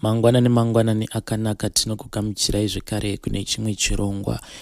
Mangwanani akanaka tinokugamuchirai zvekare kune chimwe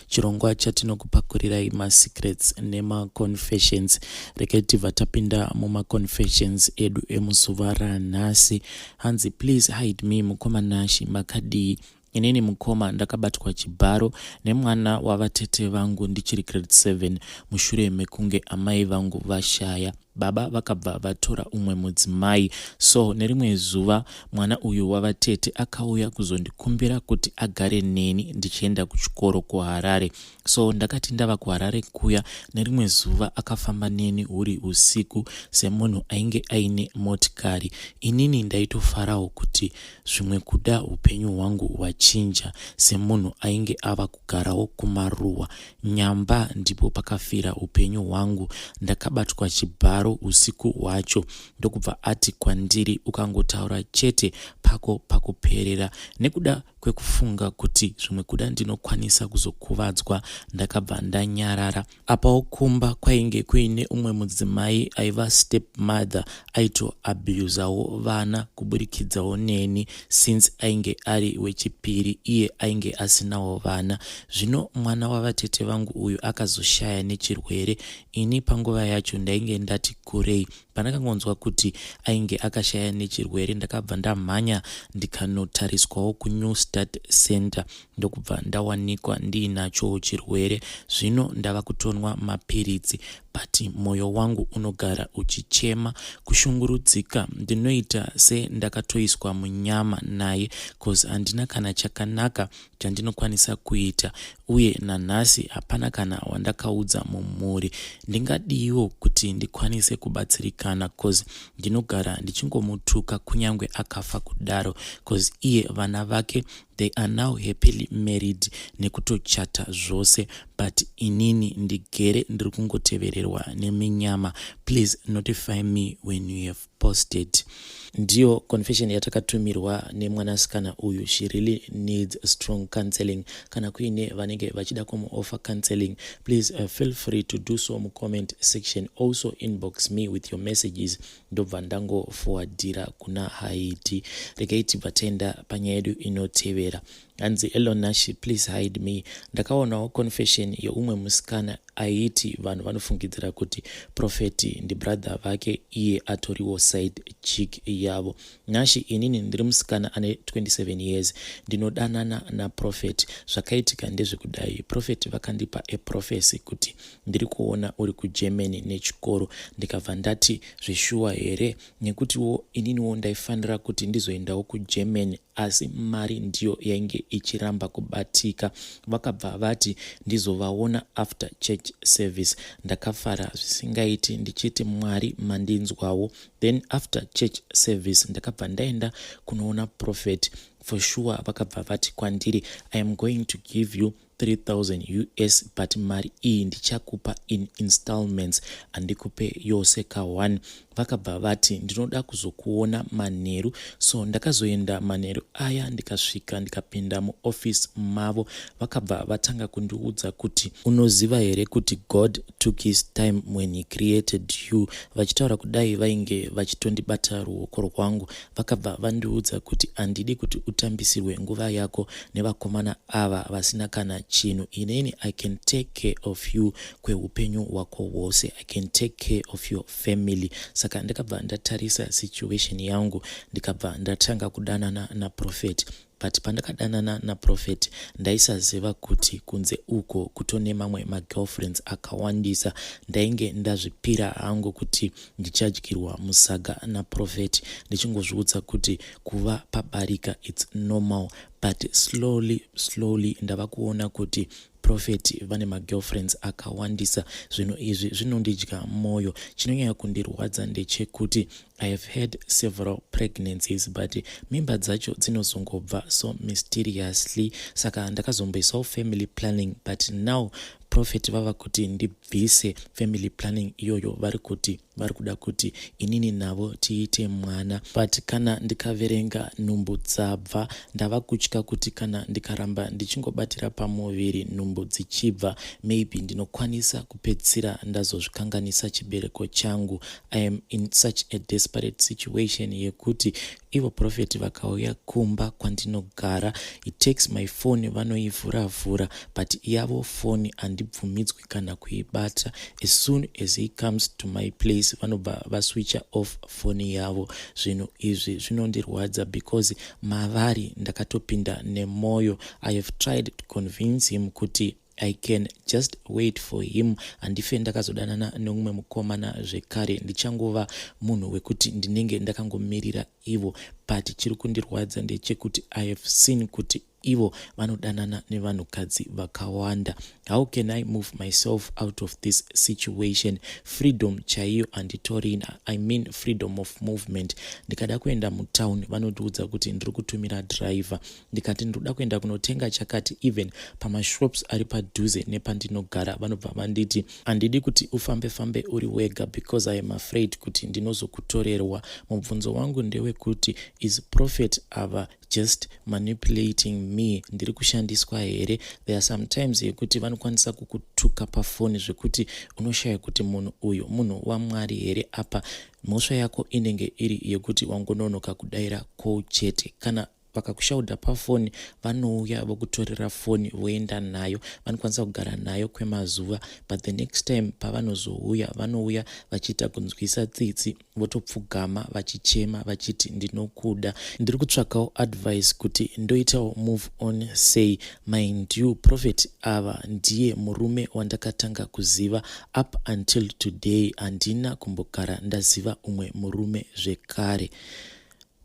chirongwa chatinokupakurirai masecrets nemaconfessions. Regai tibva tapinda mumaconfessions edu emuzuva ranhasi. Hanzi please hide me mukoma Nashi makadii. Inini mukoma ndakabatwa Chibharo nemwana wava Tete Vangu ndichiri grade 7 mushure mekunge amai vangu vashaya. Baba vakabva vatora umwe mudzimai, so nerimwe zuva mwana uyu wava Tete akauya kuzondikumbira kuti agare neni ndichienda kuchikoro kuHarare. So ndakati ndava kuHarare kuya, nerimwe zuva akafamba neni huri usiku semunhu ainge aine motikari. Inini ndaitofarawo kuti zvimwe kuda upenyu hwangu hwachinja semunhu ainge ava kugarawo kumaruwa. Nyamba ndipo pakafira upenyu hwangu. Ndakabatwa Chibharo usiku hwacho, ndokubva ati kwandiri ukangotaura chete pako pakuperera. Nekuda kwekufunga kuti zvimwe kuda ndinokwanisa kuzokuvadzwa, ndakabva ndanyarara. Apawo kumba kwainge kuine umwe mudzimai aiva stepmother aitoabusawo vana kuburikidzawo neni since ainge ari wechipiri, iye ainge asinawo vana. Zvino mwana wava Tete Vangu uyu akazoshaya nechirwere. Ini panguva yacho ndainge ndati kurei. Pandakangonzwa kuti ainge akashaya nechirwere, ndakabva ndamhanya ndikanotariswawo kuNew Start Center, ndokubva ndawanikwa ndiinacho chirwere. Zvino ndava kutonwa mapiritsi, but moyo wangu unogara uchichema, kushungurudzika. Ndinoita se ndakatoiswa munyama naye, cause handina kana chakanaka chandinokwanisa kuita, uye nanhasi hapana kana wandakaudza mumhuri. Ndingadiwo kuti ndikwanise kubatsirikana, cause ndinogara ndichingomutuka kunyange akafa kudaro, cause iye vana vake they are now happily married nekutochata zvose, but inini ndigere ndiri kungotevererwa neminyama. Please notify me when you have posted. Ndiyo confession yatakatumirwa nemwanasikana uyu. She really needs strong counseling. Kana kuine vanenge vachida kumuoffer counseling, please feel free to do so comment section. Also inbox me with your messages, ndobva ndango forwardira kuna Haiti. Regai tibva taenda panyaya yedu inotevera. Hanzi hello Nashi, please hide me. Ndakaonawo confession yeumwe musikana aiti vanhu vanofungidzira kuti profeti ndi brother vake, iye atoriwo side chick yavo. Nashi, inini ndiri musikana ane 27 years, ndinodanana naprofeti. Zvakaitika ndezvekudai, profeti vakandipa prophecy kuti ndiri kuona uri kuGermany nechikoro. Ndikabva ndati zveshuwa here, nekutiwo ininiwo ndaifanira kuti ndizoendawo kuGermany, asi mari ndiyo yainge ichiramba kubatika. Vakabva vati ndizovaona after church service. Ndakafara zvisingaiti ndichiti Mwari mandinzwawo. Then after church service ndakabva ndaenda kunoona prophet. For sure vakabva vati kwandiri, I am going to give you 3,000 US, but mari iyi ndichakupa in installments, andikupe yose ka1. Vakabva vati ndinoda kuzokuona manheru. So ndakazoenda manheru aya, ndikasvika ndikapinda muoffice mavo. Vakabva vatanga kundiudza kuti unoziva here kuti God took his time when he created you. Vachitaura kudai vainge vachitondibata ruoko rwangu. Vakabva vandiudza kuti handidi kuti utambisirwe nguva yako nevakomana ava vasina kana chinhu. Ineni I can take care of you kweupenyu hwako hwose. I can take care of your family. Saka ndikabva ndatarisa situation yangu, ndikabva ndatanga kudanana naprofeti. But pandakadanana naprofeti ndaisaziva kuti kunze uko kutone mamwe magirlfriends akawandisa. Ndainge ndazvipira hangu kuti ndichadyirwa musaga naprofeti, ndichingozviudza kuti kuva pabarika it's normal, but slowly ndava kuona kuti profeti vane magirlfriends akawandisa. Zvinhu izvi zvinondidya moyo. Chinonyanya kundirwadza ndechekuti I have had several pregnancies, but mimba dzacho dzinozongobva so mysteriously. Saka ndakazomboisawo family planning, but now prophet vava kuti ndibvise family planning iyoyo. Vari kuti vari kuda kuti inini navo tiite mwana. But kana ndikaverenga nhumbu dzabva ndava kutya kuti kana ndikaramba ndichingobatira pamuviri nhumbu dzichibva maybe ndinokwanisa kupedzisira ndazozvikanganisa chibereko changu. I am in such a desperate situation yekuti ivo profeti vakauya kumba kwandinogara, it takes my phone vanoivhura-vhura but yavo phone handibvumidzwi kana kuibata. As soon as he comes to my place vanobva vaswitcha off phone yavo. Zvinhu izvi zvinondirwadza because mavari ndakatopinda nemwoyo. I have tried to convince him kuti I can just wait for him, handife ndakazodanana nemumwe mukomana zvekare, ndichangova munhu wekuti ndinenge ndakangomirira ivo. But chiri kundirwadza ndechekuti I have seen kuti ivo vanodanana nevanhukadzi vakawanda. How can I move myself out of this situation? Freedom chaiyo handitorina, I mean freedom of movement. Ndikada kuenda mutown vanodiudza kuti ndiri kutumira driver, ndikati ndinoda kuenda kunotenga chakati even pamashops ari padhuze nepandinogara vanobva vanditi handidi kuti ufambe uri wega because I am afraid kuti ndinozokutorerwa. Mubvunzo wangu ndewekuti is prophet ava just manipulating me? Ndiri kushandiswa here? There are sometimes yekuti vanokwanisa kukutuka pafoni zvekuti unoshaya kuti munhu uyu munhu waMwari here. Apa mhosva yako inenge iri yekuti wangononoka kudaira call chete. Kana vakakushaudha pafoni vanouya vokutorera foni voenda nayo, vanokwanisa kugara nayo kwemazuva but the next time pavanozouya vanouya vachiita kunzwisa tsitsi votopfugama vachichema vachiti ndinokuda. Ndiri kutsvakawo advice kuti ndoitawo move on say. Mind you, prophet ava ndiye murume wandakatanga kuziva. Up until today handina kumbogara ndaziva umwe murume zvekare.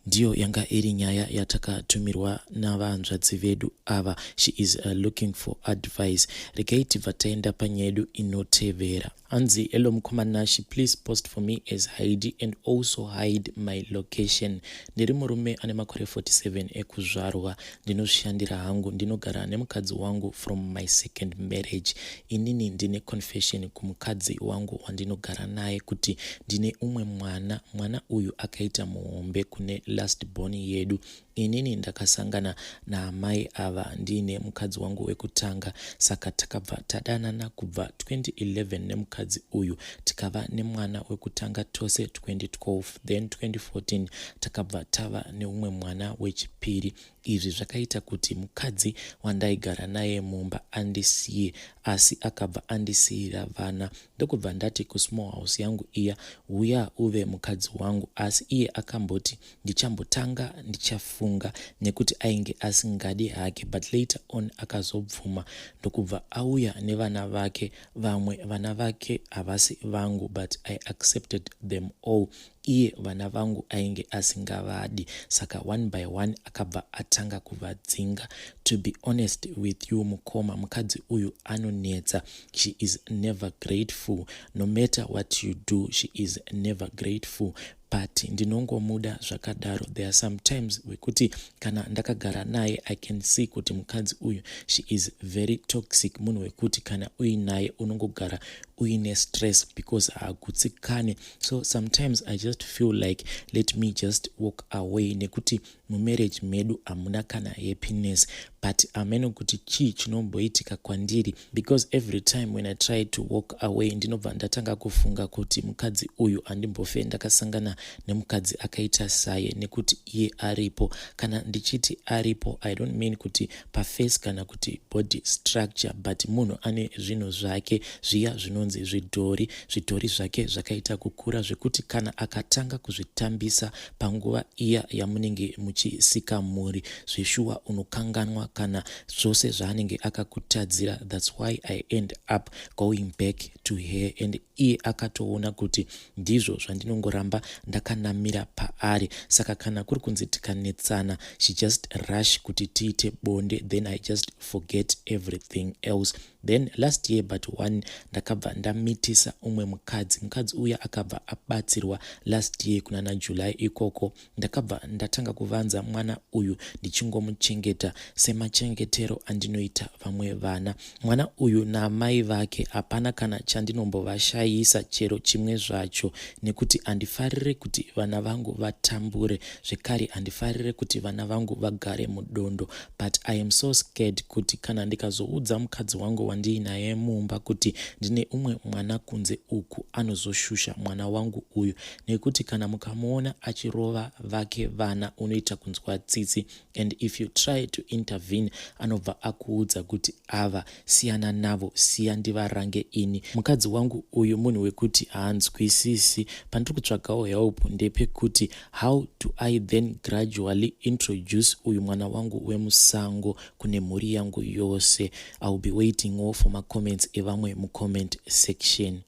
Ndiyo yanga iri nyaya yatakatumirwa navanzvadzi vedu ava. She is looking for advice. Regai tibva taenda panyaya yedu inotevera. Anzi, hello mukomanashi, please post for me as Heidi and also hide my location. Ndiri murume ane makore 47 ekuzvarwa, ndinozvishandira hangu, ndinogara nemukadzi wangu from my second marriage. Inini ndine confession kumukadzi wangu wandinogara naye kuti ndine umwe mwana uyu akaita muhombe kune last born yedu. Inini ndakasangana naamai ava ndine mukadzi wangu wekutanga, saka takabva tadanana kubva 2011 nemukadzi uyu, tikava nemwana wekutanga tose 2012, then 2014 takabva tava neumwe mwana wechipiri. Izvi zvakaita kuti mukadzi wandaigara naye mumba andisiye, asi akabva andisiyira vana. Ndokubva ndati kusmall house yangu iya, uya uve mukadzi wangu, asi iye akamboti ndichambotanga ndichafunga nekuti ainge asingadi hake, but later on akazobvuma. Ndokubva auya nevana vake, vamwe vana vake havasi vangu but I accepted them all. Iye vana vangu ainge asingavadi, saka one by one akabva atanga kuvadzinga. To be honest with you mukoma, mukadzi uyu anonetsa. She is never grateful. No matter what you do, she is never grateful. But ndinongomuda zvakadaro. There are sometimes wekuti kana ndakagara naye I can see kuti mukadzi uyu she is very toxic, munhu wekuti kana uinaye unongogara uine stress because haagutsikane. So sometimes I just feel like let me just walk away nekuti mumarriage medu hamuna kana happiness. But ameno kuti chii chinomboitika kwandiri, because every time when I try to walk away ndinobva ndatanga kufunga kuti mukadzi uyu handimbofe ndakasangana nemukadzi akaita saye nekuti iye aripo. Kana ndichiti aripo I don't mean kuti paface kana kuti body structure, but munhu ane zvinhu zvake zviya zvinonzi zvidhori zvake zvakaita kukura zvekuti kana akatanga kuzvitambisa panguva iya yamunenge muchisika mhuri, zveshuwa unokanganwa kana zvose zvaanenge akakutadzira. That's why I end up going back to her, and iye akatoona kuti ndizvo zvandinongoramba ndakanamira paari. Saka kana kuri kunzi tikanetsana, she just rush kuti tiite bonde, then I just forget everything else. Then last year but one ndakabva ndamitisa umwe mukadzi uya akabva abatsirwa last year kuna naJuly ikoko. Ndakabva ndatanga kuvanza mwana uyu ndichingomuchengeta semachengetero andinoita vamwe vana. Mwana uyu namai vake hapana kana chandinombovashayisa chero chimwe zvacho, nekuti handifarire kuti vana vangu vatambure, zvekare handifarire kuti vana vangu vagare mudondo. But I am so scared kuti kana ndikazoudza mukadzi wangu wandiinaye mumba kuti ndine umwe mwana kunze uku, anozoshusha mwana wangu uyu, nekuti kana mukamuona achirova vake vana unoita kunzwa tsitsi, and if you try to intervene anobva akuudza kuti ava siyana navo, siya ndivarange ini. Mukadzi wangu uyu munhu wekuti haanzwisisi. Pandiri kutsvagawo help ndepekuti how do I then gradually introduce uyu mwana wangu wemusango kune mhuri yangu yose. I'll be waiting for my comments evamwe mucomment section.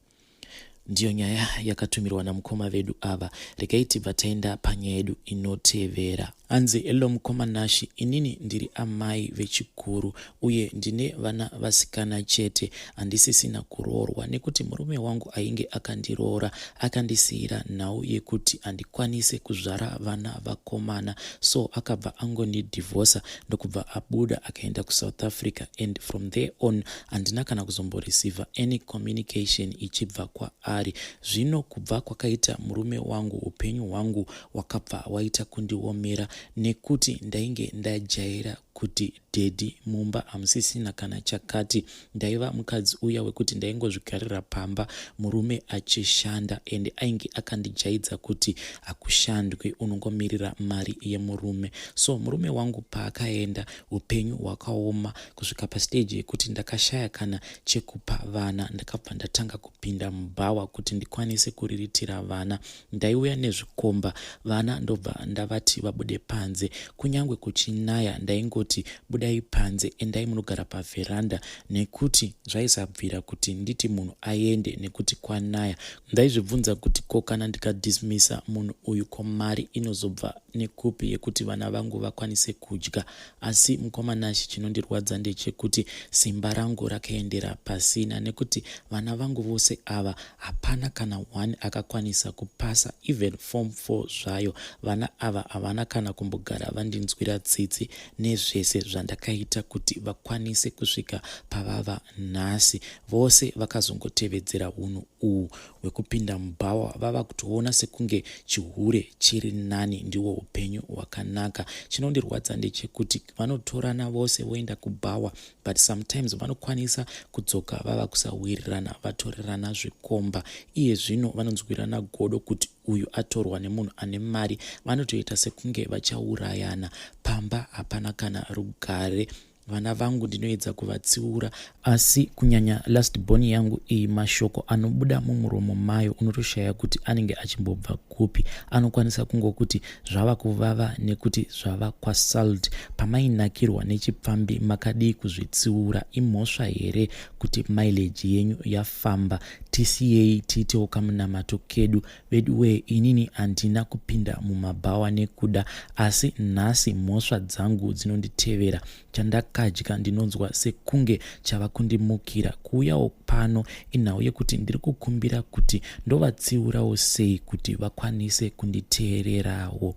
Ndiyo nyaya yakatumirwa namukoma vedu ava. Regai tibva taenda panyaya yedu inotevera. Anzi elo mukoma nashi, inini ndiri amai vechikuru uye ndine vana vasikana chete, handisisina kuroorwa, nekuti murume wangu ainge akandiroora akandisiyira nhau yekuti handikwanise kuzvara vana vakomana, so akabva angondidhivosa ndokubva abuda akaenda kuSouth Africa, and from there on handina kana kuzomboreceiva any communication ichibva kwaari. Zvino kubva kwakaita murume wangu, upenyu hwangu wakabva waita kundiomera, nekuti ndainge ndajaira kuti dedi mumba hamusisina kana chakati. Ndaiva mukadzi uya wekuti ndaingozvigarira pamba murume achishanda, and ainge akandijaidza kuti hakushandwe, unongomirira mari yemurume. So murume wangu paakaenda upenyu hwakaoma kusvika pastage yekuti ndakashaya kana chekupa vana. Ndakabva ndatanga kupinda mubhawa kuti ndikwanise kuriritira vana. Ndaiuya nezvikomba, vana ndobva ndavati vabude panze, kunyange kuchinaya ndaingoti budai panze endai munogara pavheranda, nekuti zvaisabvira kuti nditi munhu aende nekuti kwanaya. Ndaizvibvunza kuti ko kana ndikadhismisa munhu uyu ko mari inozobva nekupi yekuti vana vangu vakwanise kudya. Asi mukoma nashi, chinondirwadza ndechekuti simba rangu rakaendera pasina, nekuti vana vangu vose ava hapana kana 1 akakwanisa kupasa even form 4 zvayo. Vana ava havana kana kumbogara vandinzwira tsitsi nezvese zvandakaita kuti vakwanise kusvika pavava nhasi. Vose vakazongotevedzera unhu uhu hwekupinda mubhawa. Vava kutoona sekunge chihure chiri nani ndiwo upenyu hwakanaka. Chinondirwadza ndechekuti vanotorana vose voenda kubhawa, but sometimes vanokwanisa kudzoka vava kusawirirana vatorerana zvikomba. Iye zvino vanonzwirana godo kuti uyu atorwa nemunhu ane mari, vanotoita sekunge vachaurayana. Pamba hapana kana rugare. Vana vangu ndinoedza kuvatsiura, asi kunyanya last born yangu iyi, mashoko anobuda mumuromo mayo unotoshaya kuti anenge achimbobva kupi. Anokwanisa kungokuti zvava kuvava nekuti zvava kwasalt. Pamainakirwa nechipfambi makadii kuzvitsiura? Imhosva here kuti mileage yenyu yafamba? Tisiyei tiitewo kamunamato kedu. Veduwe, inini handina kupinda mumabhawa nekuda, asi nhasi mhosva dzangu dzinonditevera. Chandakadya ndinonzwa sekunge chava kundimukira. Kuuyawo pano inhau yekuti ndiri kukumbira kuti ndovatsiurawo sei kuti vakwanise kunditeererawo.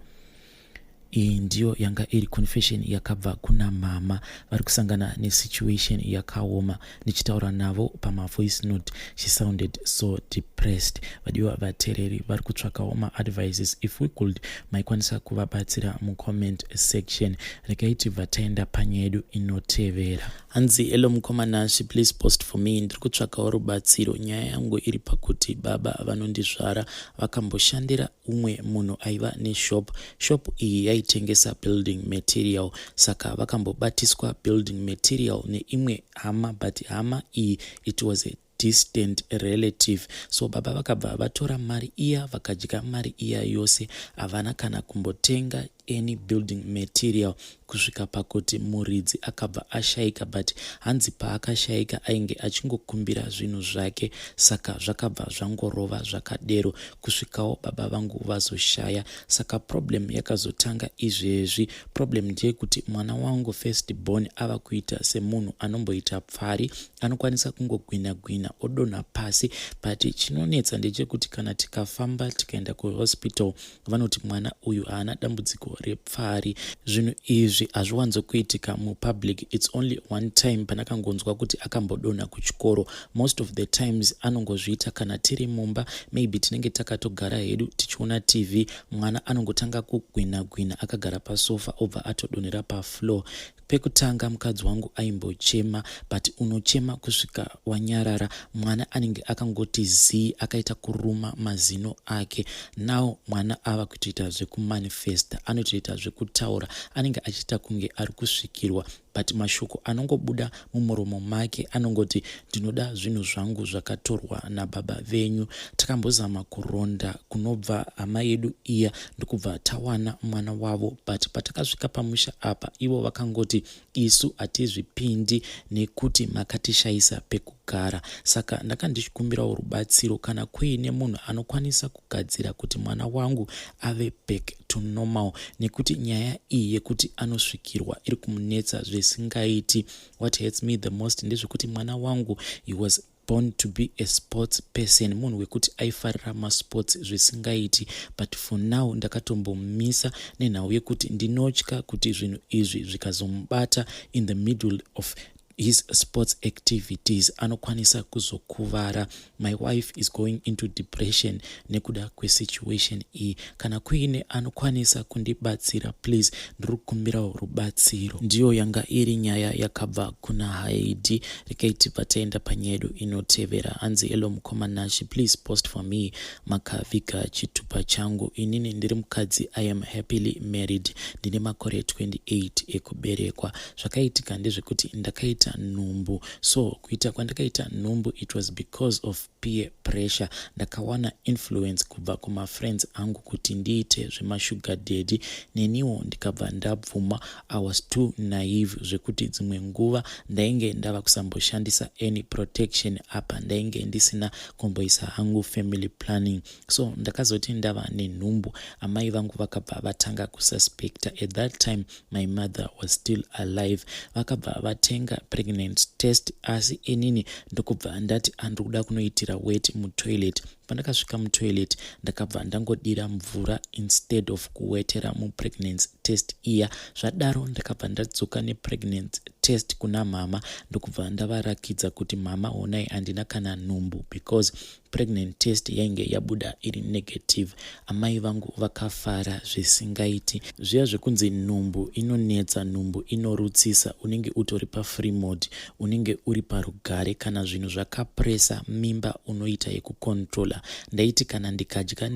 Iyi ndiyo yanga iri confession yakabva kuna mama vari kusangana nesituation yakaoma. Ndichitaura navo pamavoice note, she sounded so depressed. Vadiwa vateereri vari kutsvakawo maadvices, if we could maikwanisa kuvabatsira mucomment section. Regai tibva taenda panyaya yedu inotevera. Hanzi hello mukoma nashi, please post for me. Ndiri kutsvakawo rubatsiro. Nyaya yangu iri pakuti baba vanondizvara vakamboshandira umwe munhu aiva neshop. Shop iyi yaitengesa building material, saka vakambobatiswa building material neimwe hama, but hama iyi it was a distant relative. So baba vakabva vatora mari iya vakadya mari iya yose, havana kana kumbotenga any building material kusvika pakuti muridzi akabva ashaika, but hanzi paakashaika ainge achingokumbira zvinhu zvake, saka zvakabva zvangorova zvakadero kusvikawo baba vangu vazoshaya. Saka problem yakazotanga izvezvi. Problem ndeyekuti mwana wangu first born ava kuita semunhu anomboita pfari, anokwanisa kungogwina odonha pasi, but chinonetsa ndechekuti kana tikafamba tikaenda kuhospital vanoti mwana uyu haana dambudziko repfari. Zvinhu izvi hazviwanzokuitika mupublic. It's only one time panakangonzwa kuti akambodonha kuchikoro. Most of the times anongozviita kana tiri mumba, maybe tinenge takatogara hedu tichiona TV, mwana anongotanga kugwina akagara pasofa obva atodonhera pafloor. Pekutanga mukadzi wangu aimbochema, but unochema kusvika wanyarara, mwana anenge akangoti zii, akaita kuruma mazino ake. Now mwana ava kutoita zvekumanifesta, anotoita zvekutaura, anenge achiita kunge ari kusvikirwa, but mashoko anongobuda mumuromo make anongoti ndinoda zvinhu zvangu zvakatorwa nababa venyu. Takambozama kuronda kunobva hama yedu iya ndokubva tawana mwana wavo, but patakasvika pamusha apa ivo vakangoti isu hatizvipindi nekuti makatishayisa pekugara. Saka ndakandichikumbirawo rubatsiro kana kuine munhu anokwanisa kugadzira kuti mwana wangu ave back to normal, nekuti nyaya iyi yekuti anosvikirwa iri kumunetsa zvisingaiti. What hurts me the most ndezvekuti mwana wangu he was born to be a sports person, munhu wekuti aifarira masports zvisingaiti, but for now ndakatombomisa nenhau yekuti ndinotya kuti zvinhu izvi zvikazomubata in the middle of his sports activities anokwanisa kuzokuvara. My wife is going into depression nekuda kwesituation iyi. Kana kuine anokwanisa kundibatsira, please, ndiri kukumbirawo rubatsiro. Ndiyo yanga iri nyaya yakabva kuna Haidi. Rekaiti pataenda panyedu inotevera. Hanzi elo mukomanashi, please post for me makaviga chitupa changu. Inini ndiri mukadzi, I am happily married. Ndine makore 28 ekuberekwa. Zvakaitika ndezvekuti ndakaita nhumbu. So kuita kwandakaita nhumbu, it was because of peer pressure. Ndakawana influence kubva kuma friends angu kuti ndiite zvemashuga daddy, neniwo ndikabva ndabvuma. I was too naive zvekuti dzimwe nguva ndainge ndava kusamboshandisa any protection apa, ndainge ndisina kumboisa hangu family planning. So ndakazoti ndava nenhumbu, amai vangu vakabva vatanga kususpecta. At that time my mother was still alive. Vakabva vatenga pregnant test, asi inini ndokubva ndati andikuda kunoitira wet mutoilet. Pandakasvika mutoilet ndakabva ndangodira mvura instead of kuwetera mupregnancy test iya. Zvadaro ndakabva ndadzoka nepregnancy test kuna mama, ndokubva ndavarakidza kuti mama honai handina kana nhumbu, because pregnant test yainge yabuda iri negative. Amai vangu vakafara zvisingaiti. Zviya zvekunzi nhumbu inonetsa, nhumbu inorutsisa, unenge utori pa-free mode, unenge uri parugare. Kana zvinhu zvakapresa mimba unoita yekukontrola. Ndaiti kana ndikadya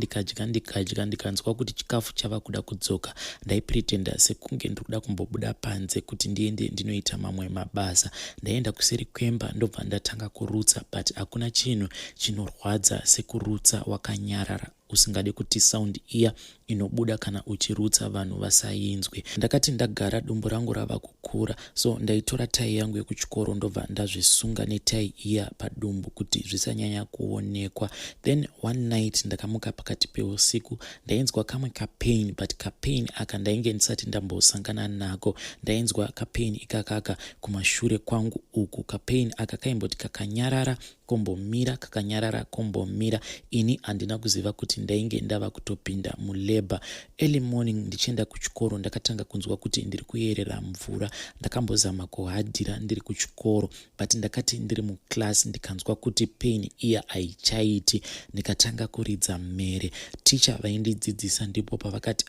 ndikanzwa kuti chikafu chava kuda kudzoka, ndaipretenda sekunge ndikuda kumbobuda panze kuti ndiende ndinoita mamwe mabasa. Ndaenda kuseri kwemba ndobva ndatanga kurutsa, but hakuna chinhu chinorwadza sekurutsa wakanyarara usingade kuti sound iya inobuda kana uchirutsa vanhu vasainzwe. Ndakati ndagara dumbu rangu rava kukura, so ndaitora tai yangu yekuchikoro ndobva ndazvisunga netai iya padumbu kuti zvisanyanya kuonekwa. Then one night ndakamuka pakati peusiku, ndainzwa kamwe kapain, but kapain aka ndainge ndisati ndambosangana nako. Ndainzwa kapain ikakaka kumashure kwangu uku. Kapain aka kaimboti kakanyarara kombomira, kakanyarara kombomira. Ini handina kuziva kuti ndainge ndava kutopinda muleba. Early morning ndichienda kuchikoro ndakatanga kunzwa kuti ndiri kuyerera mvura. Ndakambozama kuhadhira ndiri kuchikoro, but ndakati ndiri muclass ndikanzwa kuti pain iya haichaiti. Ndikatanga kuridza mhere. Ticha vaindidzidzisa ndipo pavakati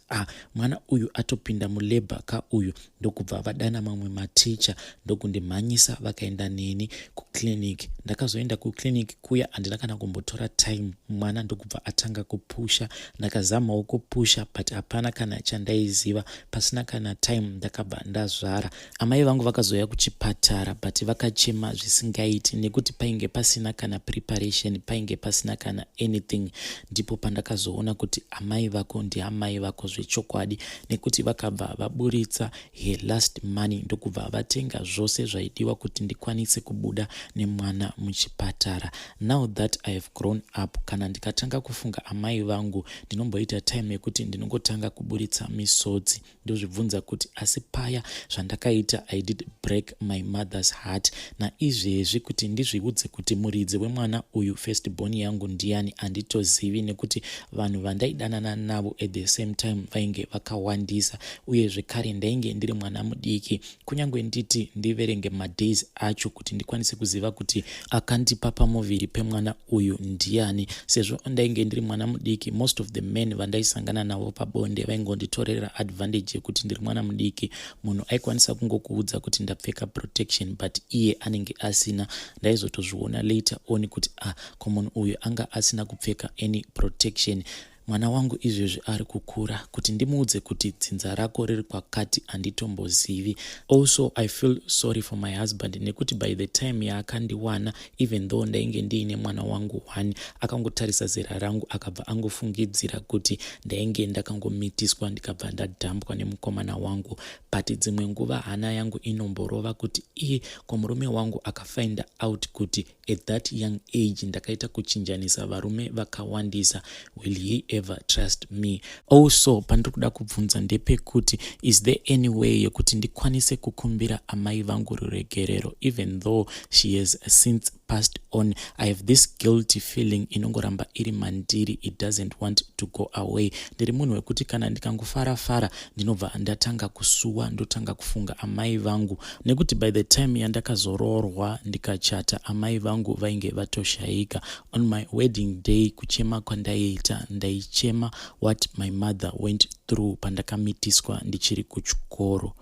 mwana uyu atopinda muleba ka uyu. Ndokubva vadana mamwe maticha ndokundimhanyisa vakaenda neni kuclinic. Ndakazoenda kuclinic kuya handina kana kumbotora time, mwana ndokubva atanga kupusha, ndakazamawo kupusha but hapana kana chandaiziva, pasina kana time ndakabva ndazvara. Amai vangu vakazoya kuchipatara but vakachema zvisingaiti nekuti painge pasina kana preparation, painge pasina kana anything. Ndipo pandakazoona kuti amai vako ndiamai vako zvechokwadi, nekuti vakabva vaburitsa her last money ndokubva vatenga zvose zvaidiwa kuti ndikwanise kubuda nemwana muchipatara. Now that I have grown up, kana ndikatanga kufunga amai vangu ndinomboita time yekuti ndinongotanga kuburitsa misodzi, ndozvibvunza kuti asi paya zvandakaita I did break my mother's heart. Naizvezvi kuti ndizviudze kuti muridzi wemwana uyu firstborn yangu ndiani handitozivi, nekuti vanhu vandaidanana navo at the same time vainge vakawandisa, uye zvekare ndainge ndiri mwana mudiki. Kunyange nditi ndiverenge madays acho kuti ndikwanise kuziva kuti akandipa pamuviri pemwana uyu ndiani, sezvo ndainge ndiri mwana mudiki, most of the men vandaisangana navo pabonde vaingonditorera advantage yekuti ndiri mwana mudiki. Munhu aikwanisa kungokuudza kuti ndapfeka protection but iye anenge asina. Ndaizotozviona later on kuti ko munhu uyu anga asina kupfeka any protection. Mwana wangu izvezvi ari kukura, kuti ndimuudze kuti dzinza rako riri kwakati handitombozivi. Also I feel sorry for my husband, nekuti by the time yaakandiwana, even though ndainge ndiine mwana wangu 1, akangotarisa zera rangu akabva angofungidzira kuti ndainge ndakangomitiswa ndikabva ndadhambwa nemukomana wangu. But dzimwe nguva hana yangu inomborova kuti ko murume wangu akafind out kuti at that young age ndakaita kuchinjanisa varume vakawandisa, will he ever trust me? Also pandiri kuda kubvunza ndepekuti is there any way yekuti ndikwanise kukumbira amai vangu ruregerero, even though she has since passed on. I have this guilty feeling inongoramba iri mandiri, it doesn't want to go away. Ndiri munhu wekuti kana ndikangofara ndinobva ndatanga kusuwa, ndotanga kufunga amai vangu, nekuti by the time yandakazoroorwa ndikachata amai vangu vainge vatoshaika. On my wedding day, kuchema kwandaiita ndaichema what my mother went through pandakamitiswa ndichiri kuchikoro.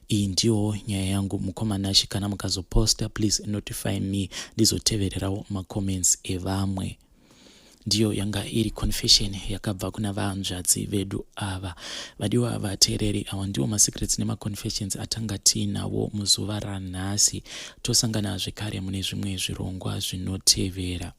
Iyi ndiyo nyaya yangu. Mukomanashi, kana mukazoposta please notify me ndizotevererawo macomments evamwe. Ndiyo yanga iri confession yakabva kuna vahanzvadzi vedu ava. Vadiwa vateereri, awa ndiwo masecrets nemaconfessions atanga tiinawo muzuva ranhasi. Tosangana zvekare mune zvimwe zvirongwa zvinotevera.